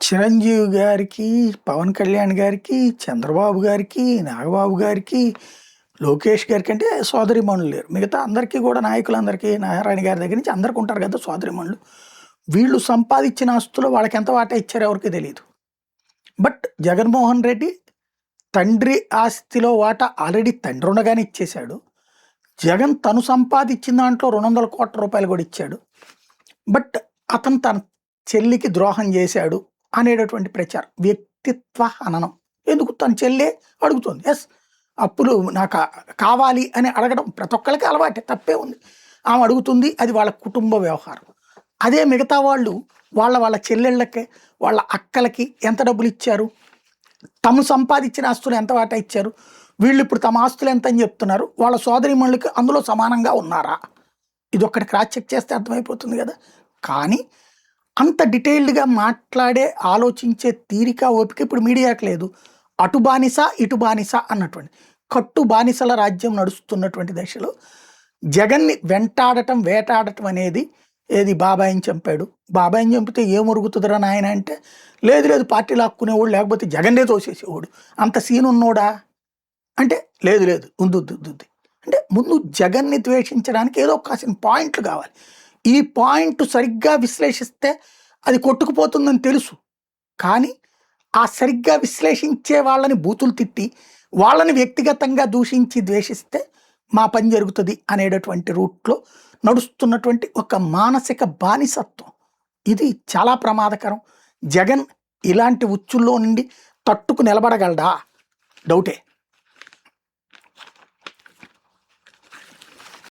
చిరంజీవి గారికి, పవన్ కళ్యాణ్ గారికి, చంద్రబాబు గారికి, నాగబాబు గారికి, లోకేష్ గారికి అంటే సోదరీమణులు లేరు. మిగతా అందరికీ కూడా నాయకులందరికీ నారాయణ గారి దగ్గర నుంచి అందరికి ఉంటారు కదా సోదరీమణులు. వీళ్ళు సంపాదించిన ఆస్తులు వాళ్ళకి ఎంత వాటా ఇచ్చారో ఎవరికీ తెలీదు. బట్ జగన్మోహన్ రెడ్డి తండ్రి ఆస్తిలో వాటా ఆల్రెడీ తండ్రి ఉండగానే ఇచ్చేశాడు. జగన్ తను సంపాదించిన దాంట్లో 200 కోట్ల రూపాయలు కూడా ఇచ్చాడు. బట్ అతను తన చెల్లికి ద్రోహం చేశాడు అనేటటువంటి ప్రచారం, వ్యక్తిత్వ హననం. ఎందుకు? తన చెల్లె అడుగుతుంది, ఎస్ అప్పులు నాకు కావాలి అని అడగడం ప్రతి ఒక్కరికి అలవాటే, తప్పే ఉంది. ఆమె అడుగుతుంది, అది వాళ్ళ కుటుంబ వ్యవహారం. అదే మిగతా వాళ్ళు వాళ్ళ చెల్లెళ్ళకి, వాళ్ళ అక్కలకి ఎంత డబ్బులు ఇచ్చారు, తమ సంపాదించిన ఆస్తులు ఎంత వాటా ఇచ్చారు, వీళ్ళు ఇప్పుడు తమ ఆస్తులు ఎంత అని చెప్తున్నారు, వాళ్ళ సోదరిమణులకి అందులో సమానంగా ఉన్నారా? ఇది ఒక్కటి క్రాస్ చెక్ చేస్తే అర్థమైపోతుంది కదా. కానీ అంత డీటెయిల్డ్గా మాట్లాడే ఆలోచించే తీరిక ఓపిక ఇప్పుడు మీడియాకి లేదు. అటు బానిస ఇటు బానిస అన్నటువంటి కట్టు బానిసల రాజ్యం నడుస్తున్నటువంటి దశలో జగన్ని వెంటాడటం వేటాడటం అనేది, ఏది బాబాయిని చంపాడు, బాబాయిని చంపితే ఏం ఉరుగుతుందిరా నాయన అంటే, లేదు లేదు పార్టీ లాక్కునేవాడు, లేకపోతే జగన్నే తోసేసేవాడు, అంత సీన్ ఉన్నోడా అంటే, లేదు లేదు ఉంది. అంటే ముందు జగన్ని ద్వేషించడానికి ఏదో కాసిన పాయింట్లు కావాలి. ఈ పాయింట్ సరిగ్గా విశ్లేషిస్తే అది కొట్టుకుపోతుందని తెలుసు. కానీ ఆ సరిగ్గా విశ్లేషించే వాళ్ళని బూతులు తిట్టి, వాళ్ళని వ్యక్తిగతంగా దూషించి ద్వేషిస్తే మా పని జరుగుతుంది అనేటటువంటి రూట్లో నడుస్తున్నటువంటి ఒక మానసిక బానిసత్వం. ఇది చాలా ప్రమాదకరం. జగన్ ఇలాంటి ఉచ్చుల్లో నుండి తట్టుకు నిలబడగలడా? డౌటే.